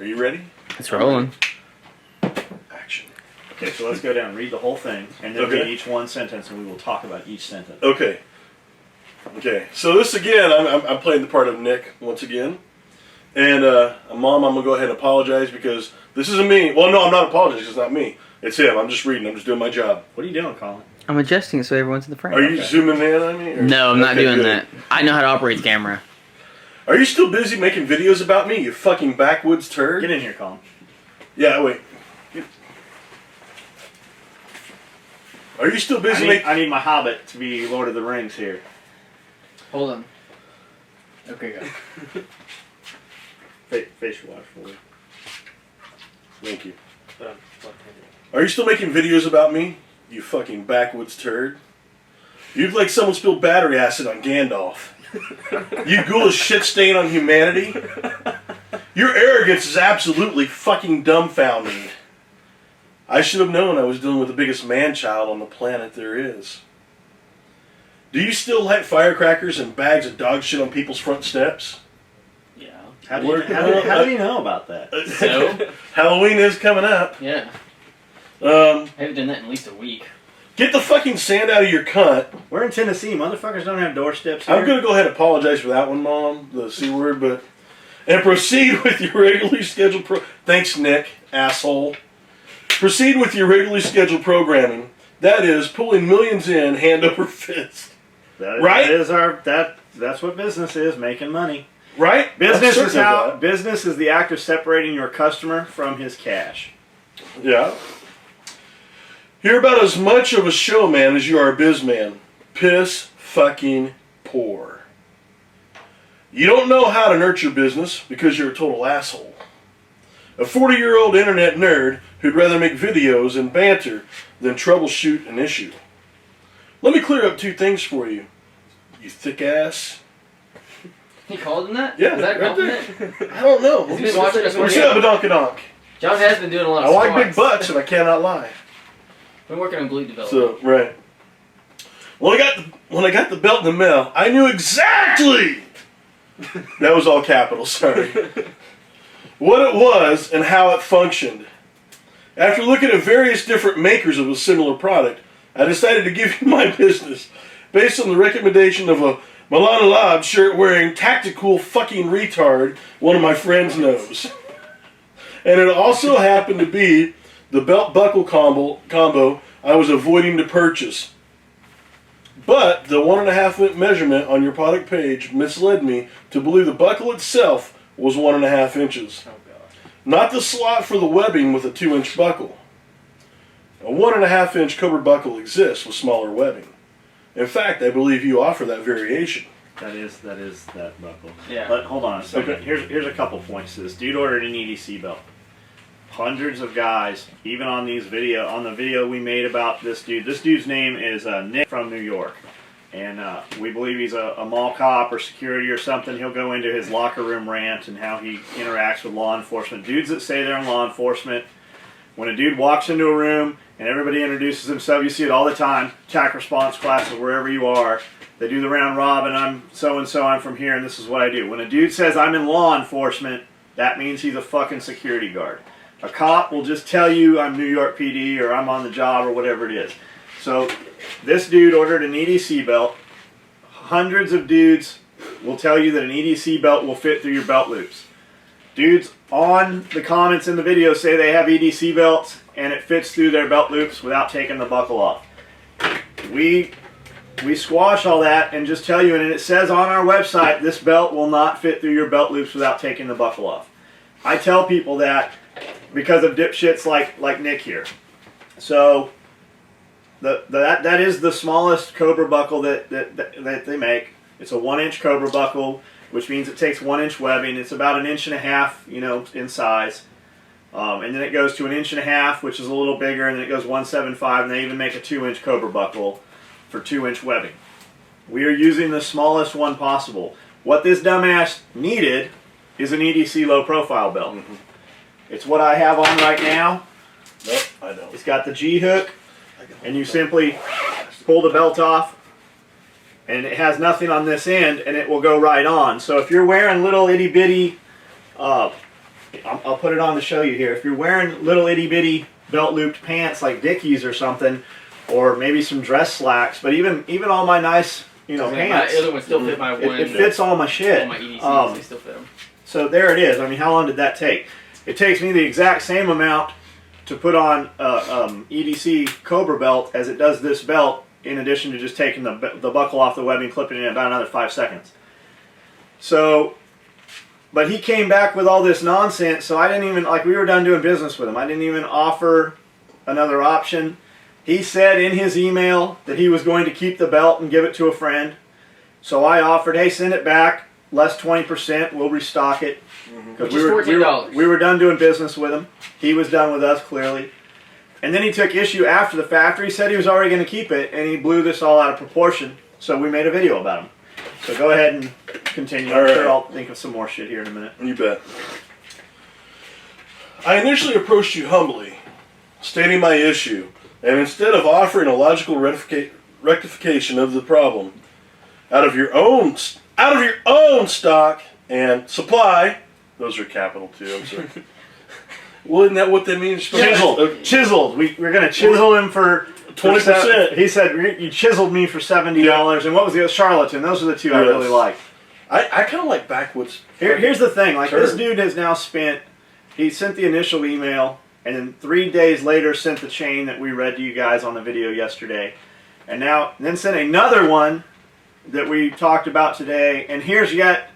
Are you ready? It's rolling. Action. Okay, so let's go down and read the whole thing, and then read each one sentence, and we will talk about each sentence. Okay. Okay, so this again, I'm playing the part of Nick once again. And, Mom, I'm going to go ahead and apologize because this isn't me. Well, no, I'm not apologizing. It's not me. It's him. I'm just reading. I'm just doing my job. What are you doing, Colin? I'm adjusting it so everyone's in the frame. Are you zooming in on me? Or? No, I'm not doing good. that. I know how to operate the camera. Are you still busy making videos about me, you fucking backwoods turd? Get in here, Colin. Yeah, wait. Are you still busy making... I need my Hobbit to be Lord of the Rings here. Hold on. Okay, go. Facial wash for you. Thank you. Are you still making videos about me, you fucking backwoods turd? You look like someone spilled battery acid on Gandalf. You ghoulish shit stain on humanity. Your arrogance is absolutely fucking dumbfounding. I should have known I was dealing with the biggest man-child on the planet there is. Do you still light firecrackers and bags of dog shit on people's front steps? Yeah. How do you know about that? So? Halloween is coming up. Yeah. I haven't done that in at least a week. Get the fucking sand out of your cunt. We're in Tennessee. Motherfuckers don't have doorsteps here. I'm going to go ahead and apologize for that one, Mom, the C word, but... And proceed with your regularly scheduled Thanks, Nick, asshole. Proceed with your regularly scheduled programming. That is, pulling millions in hand over fist. Right? That's what business is, making money. Right? Business is the act of separating your customer from his cash. Yeah. You're about as much of a showman as you are a bizman. Piss fucking poor. You don't know how to nurture business because you're a total asshole. A 40-year-old internet nerd who'd rather make videos and banter than troubleshoot an issue. Let me clear up two things for you, you thick ass. He called him that? Yeah, Is that a right compliment? there. I don't know. Has he been watching us? What's up, Badonkadonk? John has been doing a lot of I like squats. big butts and I cannot lie. Been working on glute development. So, right. When I got the belt in the mail, I knew exactly, that was all capital, sorry, what it was and how it functioned. After looking at various different makers of a similar product, I decided to give you my business based on the recommendation of a Milana Lab shirt wearing tactical fucking retard one of my friends knows. And it also happened to be the belt buckle combo I was avoiding to purchase. But the 1.5 inch measurement on your product page misled me to believe the buckle itself was 1.5 inches. Oh, God. Not the slot for the webbing with a 2-inch buckle. A 1.5 inch Cobra buckle exists with smaller webbing. In fact, I believe you offer that variation. That is that buckle. Yeah. But hold on a second. Okay. Here's a couple points to this. Dude ordered an EDC belt. Hundreds of guys, even on the video we made about this dude. This dude's name is Nick from New York. And we believe he's a mall cop or security or something. He'll go into his locker room rant and how he interacts with law enforcement. Dudes that say they're in law enforcement, when a dude walks into a room and everybody introduces himself, you see it all the time, attack response classes, wherever you are. They do the round robin, I'm so-and-so, I'm from here, and this is what I do. When a dude says, I'm in law enforcement, that means he's a fucking security guard. A cop will just tell you, I'm New York PD, or I'm on the job, or whatever it is. So, this dude ordered an EDC belt. Hundreds of dudes will tell you that an EDC belt will fit through your belt loops. Dudes on the comments in the video say they have EDC belts, and it fits through their belt loops without taking the buckle off. We squash all that and just tell you, and it says on our website, this belt will not fit through your belt loops without taking the buckle off. I tell people that because of dipshits like Nick here. So that is the smallest Cobra buckle that they make. It's a 1-inch Cobra buckle, which means it takes 1-inch webbing. It's about 1.5 inches, in size. And then it goes to 1.5 inches, which is a little bigger, and then it goes 1.75, and they even make a 2-inch Cobra buckle for 2-inch webbing. We are using the smallest one possible. What this dumbass needed is an EDC low profile belt. Mm-hmm. It's what I have on right now. Nope, I don't. It's got the G-hook, and you simply pull the belt off, and it has nothing on this end, and it will go right on. So if you're wearing little itty-bitty I'll put it on to show you here. If you're wearing little itty bitty belt looped pants like Dickies or something, or maybe some dress slacks, but even all my nice pants, My other ones still fit my one. it fits all my shit. All my EDCs, they still fit them. So there it is. I mean, how long did that take? It takes me the exact same amount to put on EDC Cobra belt as it does this belt, in addition to just taking the buckle off the webbing, clipping it in about another 5 seconds. So, but he came back with all this nonsense, so I didn't even, like, we were done doing business with him. I didn't even offer another option. He said in his email that he was going to keep the belt and give it to a friend. So I offered, hey, send it back, less 20%, we'll restock it. Which is $14. We were done doing business with him. He was done with us, clearly. And then he took issue after the fact. He said he was already going to keep it, and he blew this all out of proportion. So we made a video about him. So go ahead and continue. I'm sure I'll think of some more shit here in a minute. You bet. I initially approached you humbly, stating my issue, and instead of offering a logical rectification of the problem, out of your own stock and supply, those are capital too, I'm sorry. Well, isn't that what that means? Chiseled. Okay. Chiseled. We're going to chisel him for 20%. He said, you chiseled me for $70. Yeah. And what was the other? Charlatan. Those are the two I really like. I kind of like backwoods. Here's the thing. Like, Sure. this dude has now he sent the initial email, and then 3 days later sent the chain that we read to you guys on the video yesterday. And then sent another one that we talked about today. And here's yet...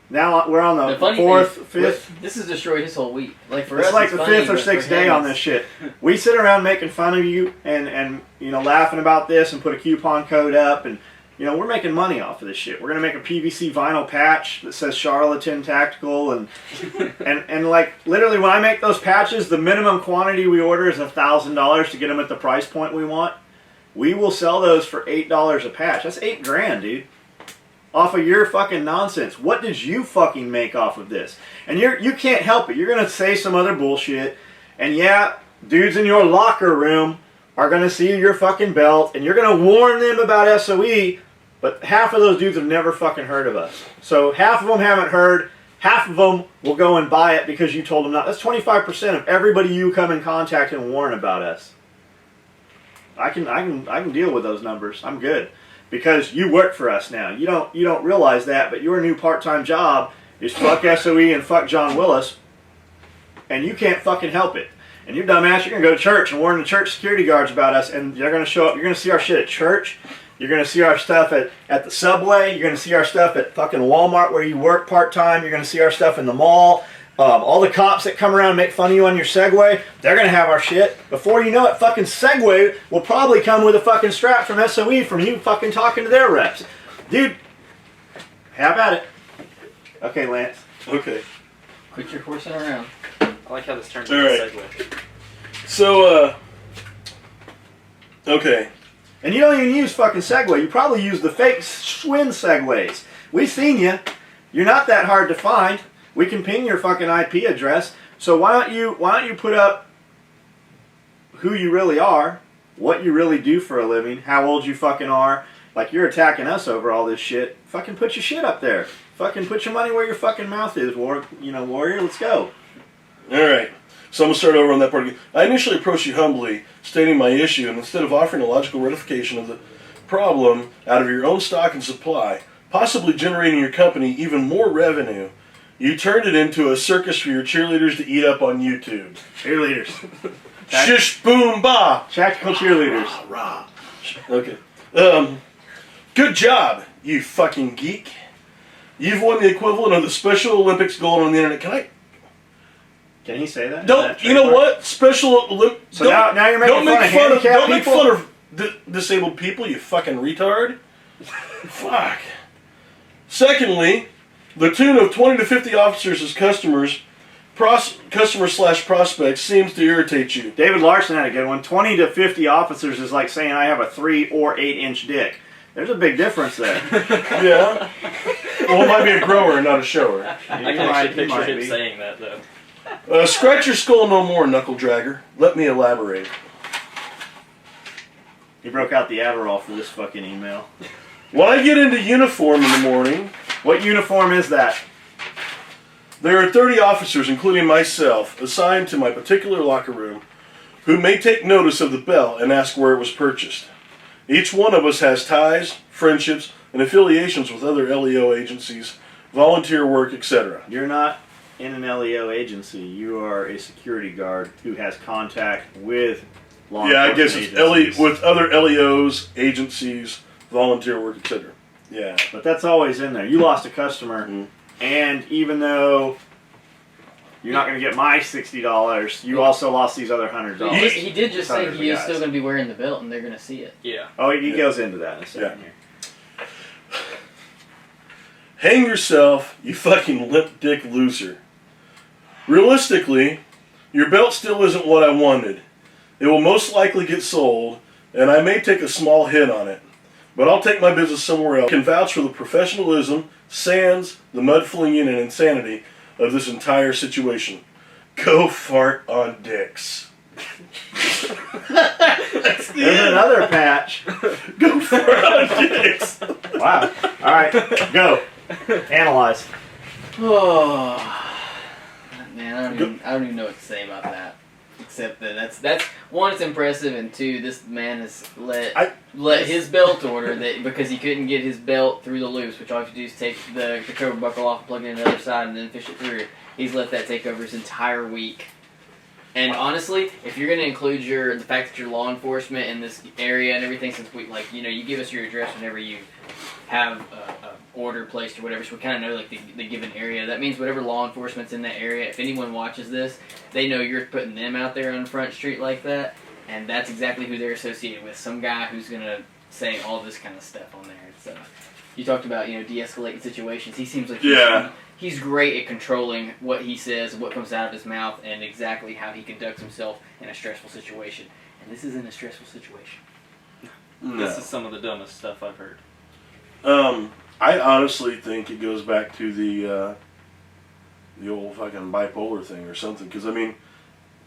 Now we're on the fourth, fifth. This has destroyed his whole week. Like for It's us, like it's the funny, fifth or but sixth for day him, on this shit. We sit around making fun of you and laughing about this and put a coupon code up and we're making money off of this shit. We're gonna make a PVC vinyl patch that says Charlatan Tactical and like literally when I make those patches, the minimum quantity we order is $1,000 to get them at the price point we want. We will sell those for $8 a patch. That's $8,000, dude. Off of your fucking nonsense. What did you fucking make off of this? And you can't help it. You're going to say some other bullshit. And yeah, dudes in your locker room are going to see your fucking belt. And you're going to warn them about SOE. But half of those dudes have never fucking heard of us. So half of them haven't heard. Half of them will go and buy it because you told them not. That's 25% of everybody you come in contact and warn about us. I can deal with those numbers. I'm good. Because you work for us now. You don't realize that, but your new part-time job is fuck SOE and fuck John Willis, and you can't fucking help it. And you're dumbass, you're going to go to church and warn the church security guards about us, and they're going to show up. You're going to see our shit at church. You're going to see our stuff at the Subway. You're going to see our stuff at fucking Walmart where you work part-time. You're going to see our stuff in the mall. All the cops that come around and make fun of you on your Segway, they're going to have our shit. Before you know it, fucking Segway will probably come with a fucking strap from SOE from you fucking talking to their reps. Dude, have at it. Okay, Lance. Okay. Quit your horsing around. I like how this turns All into right. a segue. So, okay. And you don't even use fucking Segway. You probably use the fake Schwinn Segways. We've seen you. You're not that hard to find. We can ping your fucking IP address. So why don't you put up who you really are, what you really do for a living, how old you fucking are. Like, you're attacking us over all this shit. Fucking put your shit up there. Fucking put your money where your fucking mouth is, warrior. Let's go. All right. So I'm going to start over on that part again. I initially approached you humbly, stating my issue, and instead of offering a logical rectification of the problem out of your own stock and supply, possibly generating your company even more revenue, you turned it into a circus for your cheerleaders to eat up on YouTube. Cheerleaders. Shish boom ba. Tactical cheerleaders. Rah. Okay. Good job, you fucking geek. You've won the equivalent of the Special Olympics gold on the internet. Can he say that? Don't you know what? Special Olympics. So now you're making fun of handicapped don't make people? fun of disabled people, you fucking retard. Fuck. Secondly, the tune of 20 to 50 officers as customers, customer/prospects seems to irritate you. David Larson had a good one. 20 to 50 officers is like saying I have a 3 or 8 inch dick. There's a big difference there. Yeah. Well, it might be a grower, not a shower. I can actually picture him saying that, though. Scratch your skull no more, knuckle dragger. Let me elaborate. He broke out the Adderall for this fucking email. When I get into uniform in the morning... What uniform is that? There are 30 officers, including myself, assigned to my particular locker room, who may take notice of the belt and ask where it was purchased. Each one of us has ties, friendships, and affiliations with other LEO agencies, volunteer work, etc. You're not in an LEO agency. You are a security guard who has contact with law Yeah, I enforcement guess it's agencies. with other LEOs, agencies, volunteer work, etc. Yeah. But that's always in there. You lost a customer, and even though you're not going to get my $60, you also lost these other $100. He did just say Hundreds of he is guys. still going to be wearing the belt, and they're going to see it. Yeah. Oh, he goes into that in a second here. Hang yourself, you fucking limp dick loser. Realistically, your belt still isn't what I wanted. It will most likely get sold, and I may take a small hit on it. But I'll take my business somewhere else. I can vouch for the professionalism, sans, the mud-flinging, and insanity of this entire situation. Go fart on dicks. That's the There's end. another patch. Go fart on dicks. Wow. All right, go. Analyze. Oh, man, I don't even know what to say about that. Except that that's one, it's impressive, and two, this man has let his belt order that because he couldn't get his belt through the loops, which all you have to do is take the cobra buckle off, plug it in the other side, and then fish it through. He's let that take over his entire week. And honestly, if you're going to include the fact that you're law enforcement in this area and everything, since you give us your address whenever you have a order placed or whatever, so we kind of know like the given area. That means whatever law enforcement's in that area, if anyone watches this, they know you're putting them out there on Front Street like that, and that's exactly who they're associated with. Some guy who's going to say all this kind of stuff on there. So you talked about de-escalating situations. He seems like he's great at controlling what he says, what comes out of his mouth, and exactly how he conducts himself in a stressful situation. And this isn't a stressful situation. No. This is some of the dumbest stuff I've heard. I honestly think it goes back to the old fucking bipolar thing or something. Because, I mean,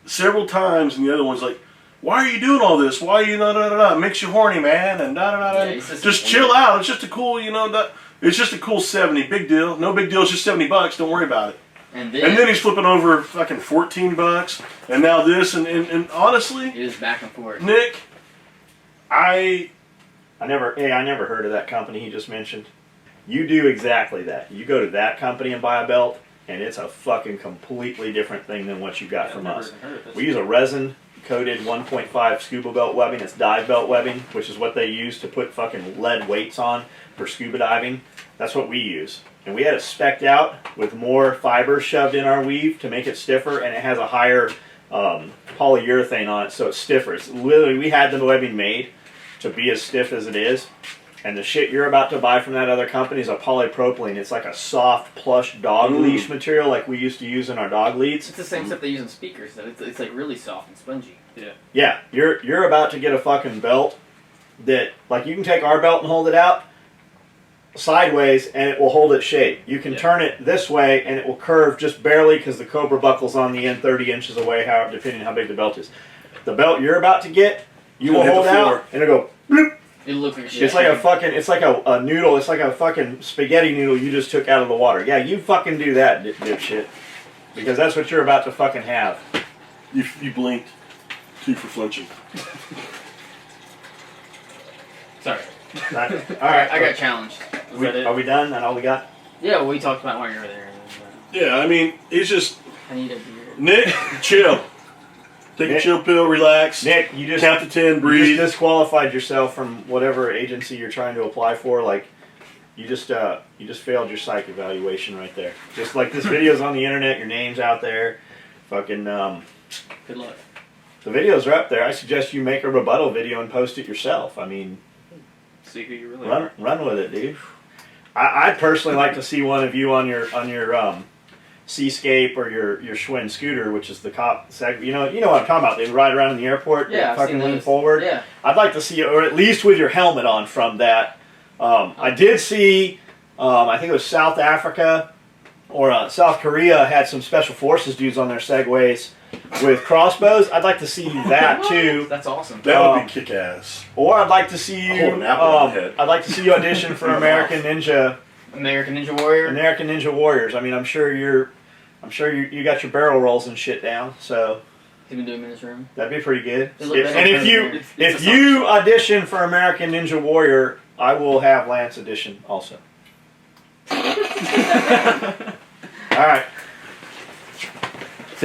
several times, and the other one's like, why are you doing all this? Why are you da-da-da-da? It makes you horny, man, and da-da-da-da. Yeah, just chill out. It's just a cool, it's just a cool 70. Big deal. No big deal. It's just $70. Don't worry about it. And then he's flipping over fucking $14, and now this, and honestly, it is back and forth. Nick, I never heard of that company he just mentioned. You do exactly that. You go to that company and buy a belt, and it's a fucking completely different thing than what you got from us. We use a resin-coated 1.5 scuba belt webbing. It's dive belt webbing, which is what they use to put fucking lead weights on for scuba diving. That's what we use. And we had it specced out with more fiber shoved in our weave to make it stiffer, and it has a higher polyurethane on it, so it's stiffer. It's literally, we had the webbing made to be as stiff as it is. And the shit you're about to buy from that other company is a polypropylene. It's like a soft, plush dog leash material like we used to use in our dog leads. It's the same stuff they use in speakers, though. It's like really soft and spongy. Yeah. Yeah, you're about to get a fucking belt that, like, you can take our belt and hold it out sideways and it will hold its shape. You can turn it this way and it will curve just barely because the cobra buckle's on the end 30 inches away, depending on how big the belt is. The belt you're about to get, you will hold out and it'll go bloop. It'll look like shit. It's like a noodle. It's like a fucking spaghetti noodle you just took out of the water. Yeah, you fucking do that, dipshit. Because that's what you're about to fucking have. you blinked. 2 for flinching. Sorry. All right, I got challenged. Was that it? Are we done? That all we got? Yeah, well, we talked about while you were there. Yeah, I mean, it's just I need a beer. Nick, chill. Take a chill pill, relax. Nick, you just count to 10, You breathe. just disqualified yourself from whatever agency you're trying to apply for. Like, you just failed your psych evaluation right there. Just like this video's on the internet, your name's out there. Fucking Good luck. the videos are up there. I suggest you make a rebuttal video and post it yourself. I mean, See who you really are. run with it, dude. I'd personally like to see one of you on your Seascape or your Schwinn scooter, which is the cop. You know what I'm talking about. They ride around in the airport. Yeah, I've fucking seen lean those. forward. Yeah. I'd like to see it, or at least with your helmet on from that. I did see. I think it was South Africa or South Korea had some special forces dudes on their Segways with crossbows. I'd like to see that too. That's awesome. That would be kick-ass. Or I'd like to see you. Hold an apple on the head. I'd like to see you audition for American Ninja American Ninja Warrior. Warriors. I mean, I'm sure you're I'm sure you got your barrel rolls and shit down, so He's been doing them in his room. that'd be pretty good. They look And better if than you theirs. if you audition for American Ninja Warrior, I will have Lance audition also. All right.